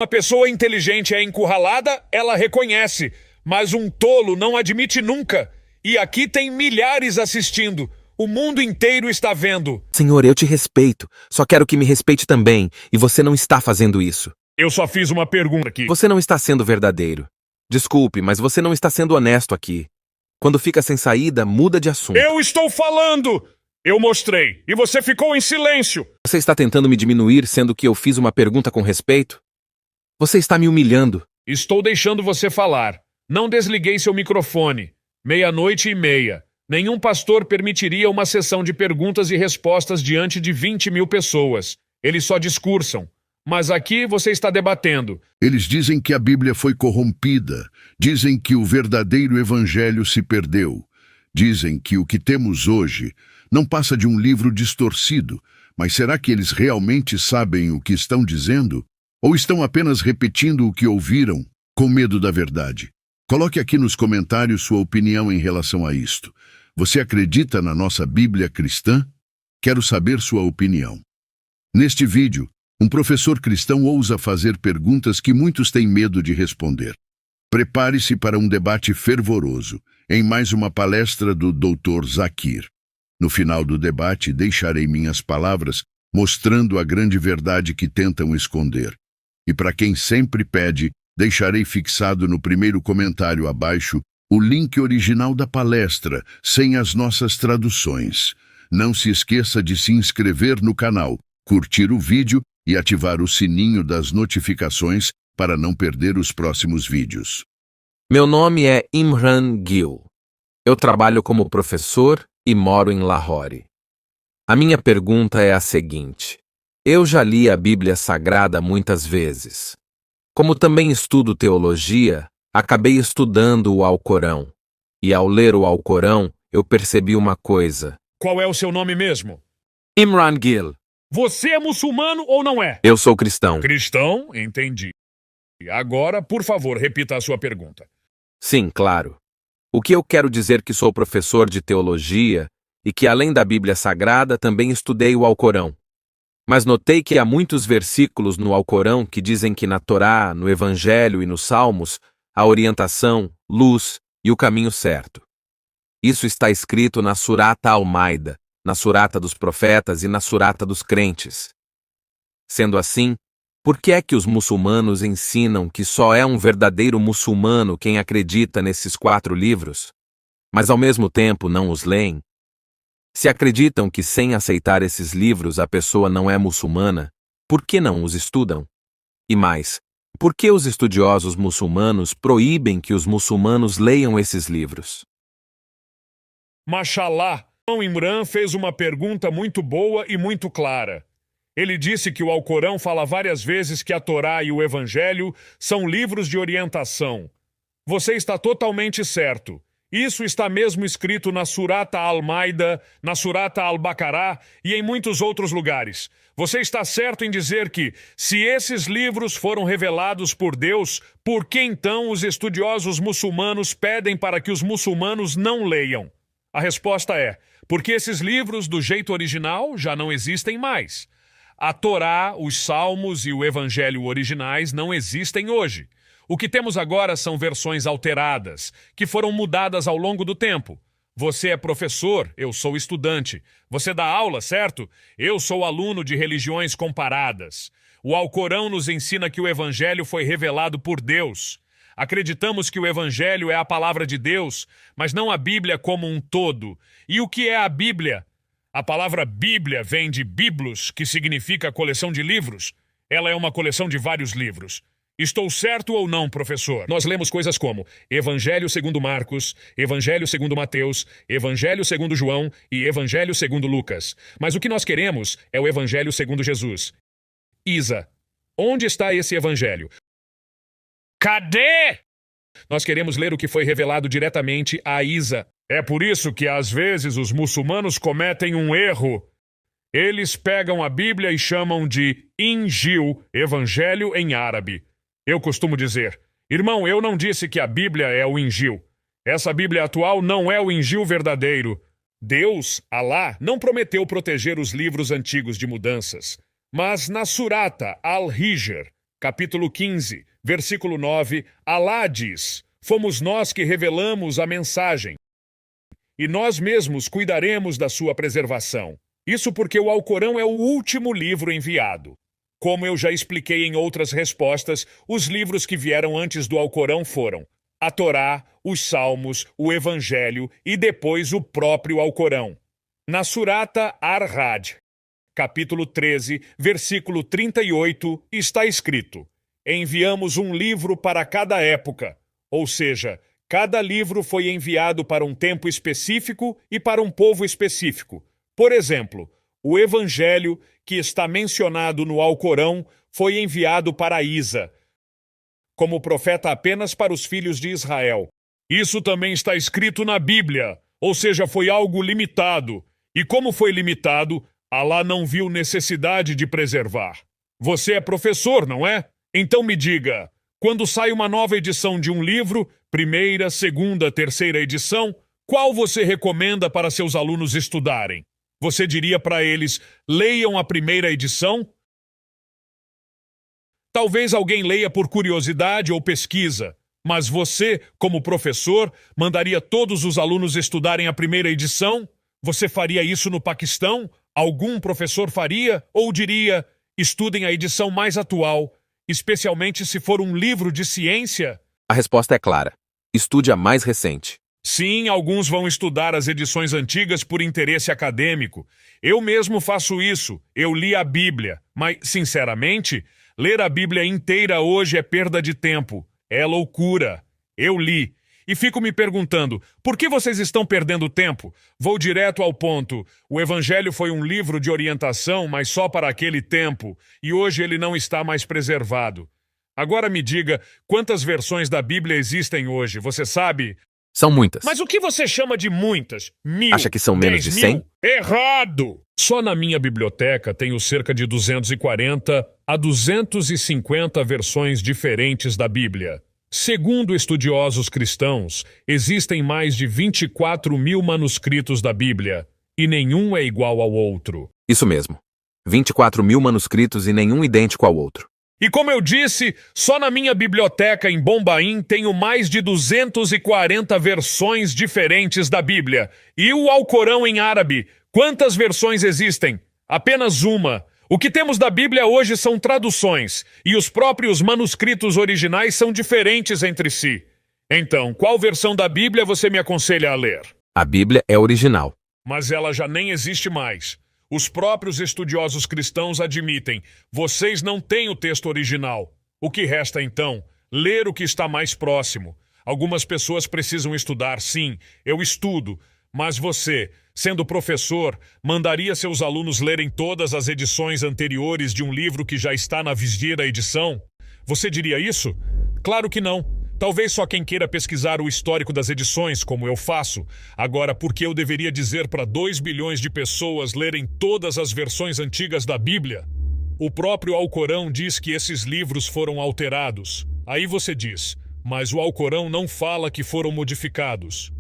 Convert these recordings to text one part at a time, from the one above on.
Uma pessoa inteligente é encurralada, ela reconhece, mas um tolo não admite nunca. E aqui tem milhares assistindo. O mundo inteiro está vendo. Senhor, eu te respeito. Só quero que me respeite também. E você não está fazendo isso. Eu só fiz uma pergunta aqui. Você não está sendo verdadeiro. Desculpe, mas você não está sendo honesto aqui. Quando fica sem saída, muda de assunto. Eu estou falando! Eu mostrei, e você ficou em silêncio. Você está tentando me diminuir, sendo que eu fiz uma pergunta com respeito? Você está me humilhando. Estou deixando você falar. Não desliguei seu microfone. 00:30. Nenhum pastor permitiria uma sessão de perguntas e respostas diante de 20.000 pessoas. Eles só discursam. Mas aqui você está debatendo. Eles dizem que a Bíblia foi corrompida. Dizem que o verdadeiro evangelho se perdeu. Dizem que o que temos hoje não passa de um livro distorcido. Mas será que eles realmente sabem o que estão dizendo? Ou estão apenas repetindo o que ouviram, com medo da verdade? Coloque aqui nos comentários sua opinião em relação a isto. Você acredita na nossa Bíblia cristã? Quero saber sua opinião. Neste vídeo, um professor cristão ousa fazer perguntas que muitos têm medo de responder. Prepare-se para um debate fervoroso, em mais uma palestra do Dr. Zakir. No final do debate, deixarei minhas palavras mostrando a grande verdade que tentam esconder. E para quem sempre pede, deixarei fixado no primeiro comentário abaixo o link original da palestra, sem as nossas traduções. Não se esqueça de se inscrever no canal, curtir o vídeo e ativar o sininho das notificações para não perder os próximos vídeos. Meu nome é Imran Gill. Eu trabalho como professor e moro em Lahore. A minha pergunta é a seguinte. Eu já li a Bíblia Sagrada muitas vezes. Como também estudo teologia, acabei estudando o Alcorão. E ao ler o Alcorão, eu percebi uma coisa. Qual é o seu nome mesmo? Imran Gill. Você é muçulmano ou não é? Eu sou cristão. Cristão? Entendi. Agora, por favor, repita a sua pergunta. Sim, claro. O que eu quero dizer que sou professor de teologia e que além da Bíblia Sagrada também estudei o Alcorão. Mas notei que há muitos versículos no Alcorão que dizem que na Torá, no Evangelho e nos Salmos, há orientação, luz e o caminho certo. Isso está escrito na Surata Al-Maida, na Surata dos Profetas e na Surata dos Crentes. Sendo assim, por que é que os muçulmanos ensinam que só é um verdadeiro muçulmano quem acredita nesses 4 livros, mas ao mesmo tempo não os leem? Se acreditam que sem aceitar esses livros a pessoa não é muçulmana, por que não os estudam? E mais, por que os estudiosos muçulmanos proíbem que os muçulmanos leiam esses livros? Mashallah, o Imran fez uma pergunta muito boa e muito clara. Ele disse que o Alcorão fala várias vezes que a Torá e o Evangelho são livros de orientação. Você está totalmente certo. Isso está mesmo escrito na Surata Al-Maida, na Surata Al-Baqará e em muitos outros lugares. Você está certo em dizer que, se esses livros foram revelados por Deus, por que então os estudiosos muçulmanos pedem para que os muçulmanos não leiam? A resposta é, porque esses livros, do jeito original, já não existem mais. A Torá, os Salmos e o Evangelho originais não existem hoje. O que temos agora são versões alteradas, que foram mudadas ao longo do tempo. Você é professor, eu sou estudante. Você dá aula, certo? Eu sou aluno de religiões comparadas. O Alcorão nos ensina que o Evangelho foi revelado por Deus. Acreditamos que o Evangelho é a palavra de Deus, mas não a Bíblia como um todo. E o que é a Bíblia? A palavra Bíblia vem de biblos, que significa coleção de livros. Ela é uma coleção de vários livros. Estou certo ou não, professor? Nós lemos coisas como Evangelho segundo Marcos, Evangelho segundo Mateus, Evangelho segundo João e Evangelho segundo Lucas. Mas o que nós queremos é o Evangelho segundo Jesus. Isa, onde está esse Evangelho? Cadê? Nós queremos ler o que foi revelado diretamente a Isa. É por isso que às vezes os muçulmanos cometem um erro. Eles pegam a Bíblia e chamam de Injil, Evangelho em árabe. Eu costumo dizer, irmão, eu não disse que a Bíblia é o Injil. Essa Bíblia atual não é o Injil verdadeiro. Deus, Alá, não prometeu proteger os livros antigos de mudanças. Mas na Surata Al-Hijr, capítulo 15, versículo 9, Alá diz: fomos nós que revelamos a mensagem, e nós mesmos cuidaremos da sua preservação. Isso porque o Alcorão é o último livro enviado. Como eu já expliquei em outras respostas, os livros que vieram antes do Alcorão foram a Torá, os Salmos, o Evangelho e depois o próprio Alcorão. Na Surata Ar-Ra'd, capítulo 13, versículo 38, está escrito: enviamos um livro para cada época, ou seja, cada livro foi enviado para um tempo específico e para um povo específico. Por exemplo, o Evangelho, que está mencionado no Alcorão, foi enviado para Isa, como profeta apenas para os filhos de Israel. Isso também está escrito na Bíblia, ou seja, foi algo limitado. E como foi limitado, Alá não viu necessidade de preservar. Você é professor, não é? Então me diga, quando sai uma nova edição de um livro, primeira, segunda, terceira edição, qual você recomenda para seus alunos estudarem? Você diria para eles, leiam a primeira edição? Talvez alguém leia por curiosidade ou pesquisa, mas você, como professor, mandaria todos os alunos estudarem a primeira edição? Você faria isso no Paquistão? Algum professor faria? Ou diria, estudem a edição mais atual, especialmente se for um livro de ciência? A resposta é clara. Estude a mais recente. Sim, alguns vão estudar as edições antigas por interesse acadêmico. Eu mesmo faço isso. Eu li a Bíblia. Mas, sinceramente, ler a Bíblia inteira hoje é perda de tempo. É loucura. Eu li. E fico me perguntando, por que vocês estão perdendo tempo? Vou direto ao ponto. O Evangelho foi um livro de orientação, mas só para aquele tempo. E hoje ele não está mais preservado. Agora me diga, quantas versões da Bíblia existem hoje? Você sabe? São muitas. Mas o que você chama de muitas? 1000? Acha que são menos de 100? Errado! Só na minha biblioteca tenho cerca de 240 a 250 versões diferentes da Bíblia. Segundo estudiosos cristãos, existem mais de 24.000 manuscritos da Bíblia, e nenhum é igual ao outro. Isso mesmo. 24.000 manuscritos e nenhum idêntico ao outro. E como eu disse, só na minha biblioteca em Bombaim tenho mais de 240 versões diferentes da Bíblia. E o Alcorão em árabe, quantas versões existem? Apenas uma. O que temos da Bíblia hoje são traduções, e os próprios manuscritos originais são diferentes entre si. Então, qual versão da Bíblia você me aconselha a ler? A Bíblia é original. Mas ela já nem existe mais. Os próprios estudiosos cristãos admitem, vocês não têm o texto original. O que resta então? Ler o que está mais próximo. Algumas pessoas precisam estudar, sim, eu estudo. Mas você, sendo professor, mandaria seus alunos lerem todas as edições anteriores de um livro que já está na 20ª edição? Você diria isso? Claro que não. Talvez só quem queira pesquisar o histórico das edições, como eu faço. Agora, por que eu deveria dizer para 2 bilhões de pessoas lerem todas as versões antigas da Bíblia? O próprio Alcorão diz que esses livros foram alterados. Aí você diz, mas o Alcorão não fala que foram modificados.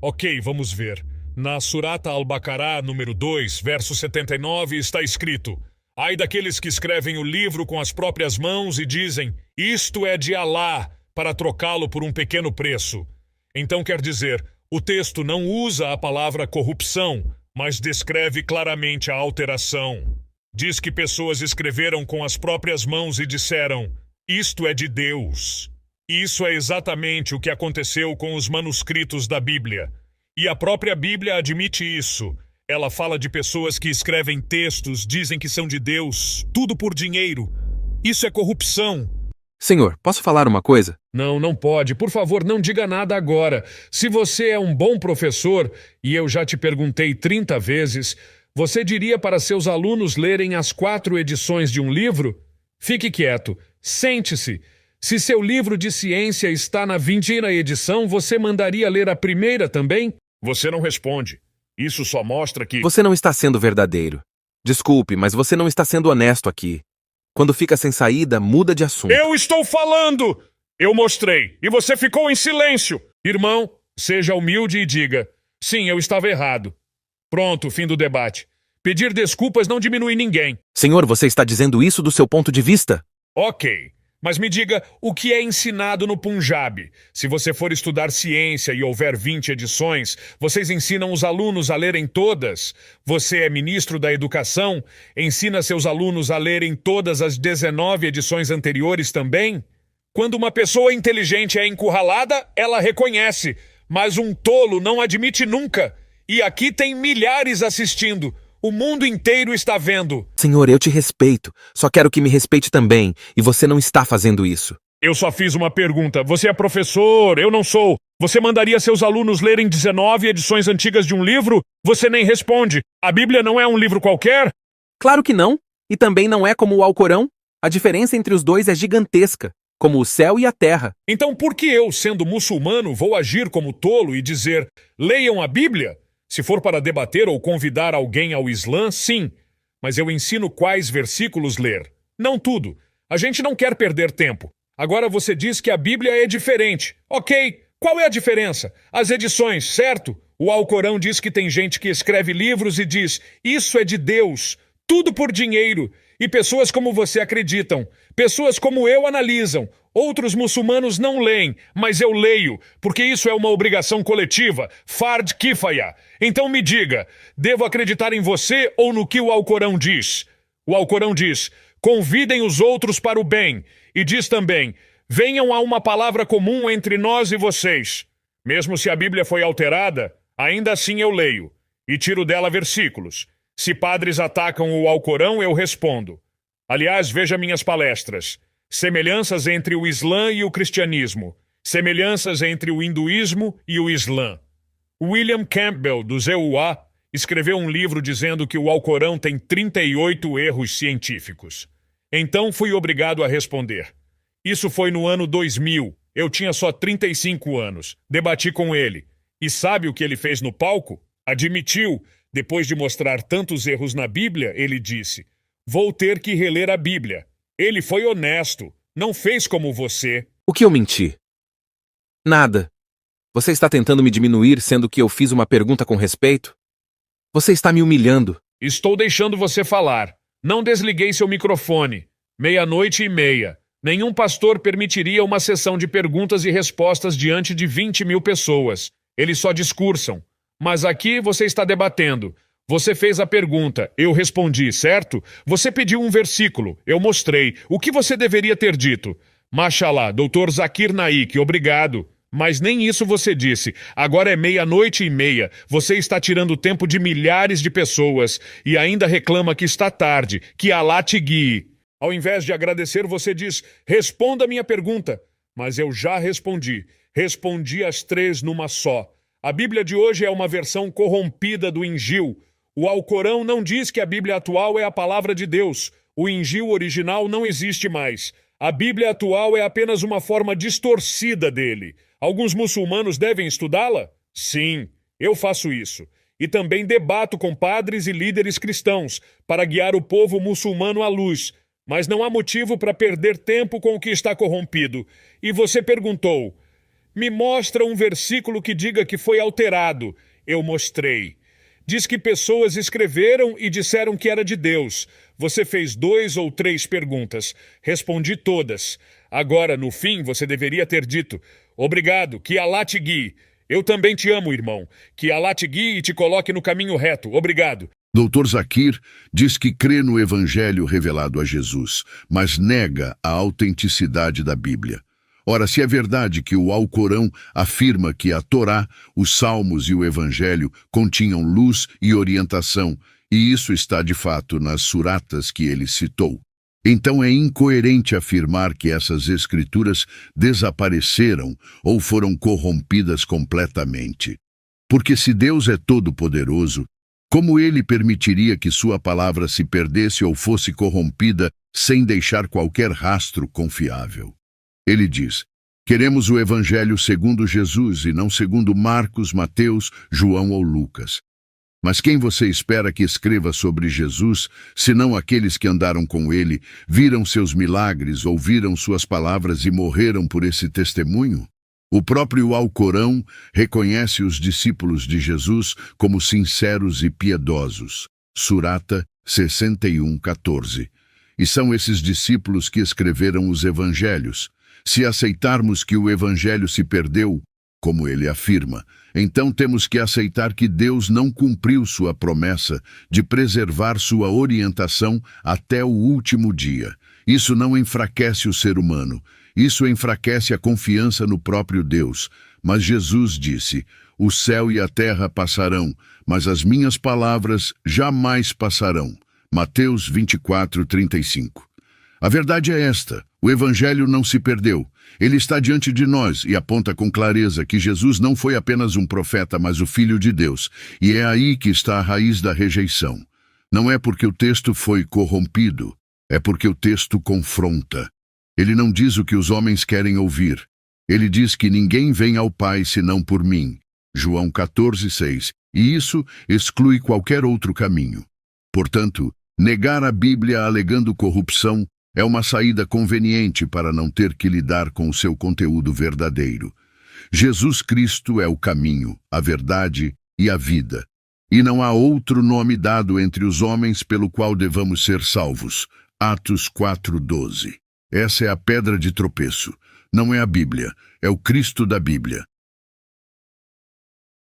Ok, vamos ver. Na Surata Al-Baqará, número 2, verso 79, está escrito: ai daqueles que escrevem o livro com as próprias mãos e dizem, isto é de Alá, para trocá-lo por um pequeno preço. Então quer dizer, o texto não usa a palavra corrupção, mas descreve claramente a alteração. Diz que pessoas escreveram com as próprias mãos e disseram, isto é de Deus. Isso é exatamente o que aconteceu com os manuscritos da Bíblia. E a própria Bíblia admite isso. Ela fala de pessoas que escrevem textos, dizem que são de Deus, tudo por dinheiro. Isso é corrupção. Senhor, posso falar uma coisa? Não, não pode. Por favor, não diga nada agora. Se você é um bom professor, e eu já te perguntei 30 vezes, você diria para seus alunos lerem as 4 edições de um livro? Fique quieto. Sente-se. Se seu livro de ciência está na 20ª edição, você mandaria ler a primeira também? Você não responde. Isso só mostra que... Você não está sendo verdadeiro. Desculpe, mas você não está sendo honesto aqui. Quando fica sem saída, muda de assunto. Eu estou falando! Eu mostrei, e você ficou em silêncio. Irmão, seja humilde e diga, sim, eu estava errado. Pronto, fim do debate. Pedir desculpas não diminui ninguém. Senhor, você está dizendo isso do seu ponto de vista? Ok. Mas me diga, o que é ensinado no Punjab? Se você for estudar ciência e houver 20 edições, vocês ensinam os alunos a lerem todas? Você é ministro da educação? Ensina seus alunos a lerem todas as 19 edições anteriores também? Quando uma pessoa inteligente é encurralada, ela reconhece, mas um tolo não admite nunca. E aqui tem milhares assistindo. O mundo inteiro está vendo. Senhor, eu te respeito. Só quero que me respeite também. E você não está fazendo isso. Eu só fiz uma pergunta. Você é professor, eu não sou. Você mandaria seus alunos lerem 19 edições antigas de um livro? Você nem responde. A Bíblia não é um livro qualquer? Claro que não. E também não é como o Alcorão. A diferença entre os dois é gigantesca, como o céu e a terra. Então por que eu, sendo muçulmano, vou agir como tolo e dizer, leiam a Bíblia? Se for para debater ou convidar alguém ao Islã, sim. Mas eu ensino quais versículos ler. Não tudo. A gente não quer perder tempo. Agora você diz que a Bíblia é diferente. Ok, qual é a diferença? As edições, certo? O Alcorão diz que tem gente que escreve livros e diz, isso é de Deus, tudo por dinheiro. E pessoas como você acreditam. Pessoas como eu analisam. Outros muçulmanos não leem, mas eu leio, porque isso é uma obrigação coletiva, Fard Kifaya. Então me diga, devo acreditar em você ou no que o Alcorão diz? O Alcorão diz, convidem os outros para o bem, e diz também, venham a uma palavra comum entre nós e vocês. Mesmo se a Bíblia foi alterada, ainda assim eu leio, e tiro dela versículos. Se padres atacam o Alcorão, eu respondo. Aliás, veja minhas palestras. Semelhanças entre o Islã e o cristianismo. Semelhanças entre o hinduísmo e o Islã. William Campbell, do ZUA, escreveu um livro dizendo que o Alcorão tem 38 erros científicos. Então fui obrigado a responder. Isso foi no ano 2000. Eu tinha só 35 anos. Debati com ele. E sabe o que ele fez no palco? Admitiu. Depois de mostrar tantos erros na Bíblia, ele disse, vou ter que reler a Bíblia. Ele foi honesto, não fez como você. O que eu menti? Nada. Você está tentando me diminuir, sendo que eu fiz uma pergunta com respeito? Você está me humilhando. Estou deixando você falar. Não desliguei seu microfone. 00:30. Nenhum pastor permitiria uma sessão de perguntas e respostas diante de 20.000 pessoas. Eles só discursam. Mas aqui você está debatendo. Você fez a pergunta, eu respondi, certo? Você pediu um versículo, eu mostrei. O que você deveria ter dito? Mashallah, Dr. Zakir Naik, obrigado. Mas nem isso você disse. Agora é 00:30. Você está tirando o tempo de milhares de pessoas e ainda reclama que está tarde, que Alá te guie. Ao invés de agradecer, você diz, responda a minha pergunta. Mas eu já respondi. Respondi as 3 numa só. A Bíblia de hoje é uma versão corrompida do Injil. O Alcorão não diz que a Bíblia atual é a palavra de Deus. O Injil original não existe mais. A Bíblia atual é apenas uma forma distorcida dele. Alguns muçulmanos devem estudá-la? Sim, eu faço isso. E também debato com padres e líderes cristãos para guiar o povo muçulmano à luz. Mas não há motivo para perder tempo com o que está corrompido. E você perguntou, me mostra um versículo que diga que foi alterado. Eu mostrei. Diz que pessoas escreveram e disseram que era de Deus. Você fez 2 ou 3 perguntas. Respondi todas. Agora, no fim, você deveria ter dito, obrigado, que Alá te guie. Eu também te amo, irmão. Que Alá te guie e te coloque no caminho reto. Obrigado. Dr. Zakir diz que crê no Evangelho revelado a Jesus, mas nega a autenticidade da Bíblia. Ora, se é verdade que o Alcorão afirma que a Torá, os Salmos e o Evangelho continham luz e orientação, e isso está de fato nas suratas que ele citou, então é incoerente afirmar que essas escrituras desapareceram ou foram corrompidas completamente. Porque se Deus é todo-poderoso, como ele permitiria que sua palavra se perdesse ou fosse corrompida sem deixar qualquer rastro confiável? Ele diz, queremos o Evangelho segundo Jesus e não segundo Marcos, Mateus, João ou Lucas. Mas quem você espera que escreva sobre Jesus, senão aqueles que andaram com ele, viram seus milagres, ouviram suas palavras e morreram por esse testemunho? O próprio Alcorão reconhece os discípulos de Jesus como sinceros e piedosos. Surata 61:14. E são esses discípulos que escreveram os evangelhos. Se aceitarmos que o evangelho se perdeu, como ele afirma, então temos que aceitar que Deus não cumpriu sua promessa de preservar sua orientação até o último dia. Isso não enfraquece o ser humano, isso enfraquece a confiança no próprio Deus. Mas Jesus disse: o céu e a terra passarão, mas as minhas palavras jamais passarão. Mateus 24:35. A verdade é esta: o Evangelho não se perdeu. Ele está diante de nós e aponta com clareza que Jesus não foi apenas um profeta, mas o Filho de Deus. E é aí que está a raiz da rejeição. Não é porque o texto foi corrompido, é porque o texto confronta. Ele não diz o que os homens querem ouvir. Ele diz que ninguém vem ao Pai senão por mim. João 14:6. E isso exclui qualquer outro caminho. Portanto, negar a Bíblia alegando corrupção é uma saída conveniente para não ter que lidar com o seu conteúdo verdadeiro. Jesus Cristo é o caminho, a verdade e a vida. E não há outro nome dado entre os homens pelo qual devamos ser salvos. Atos 4:12. Essa é a pedra de tropeço. Não é a Bíblia, é o Cristo da Bíblia.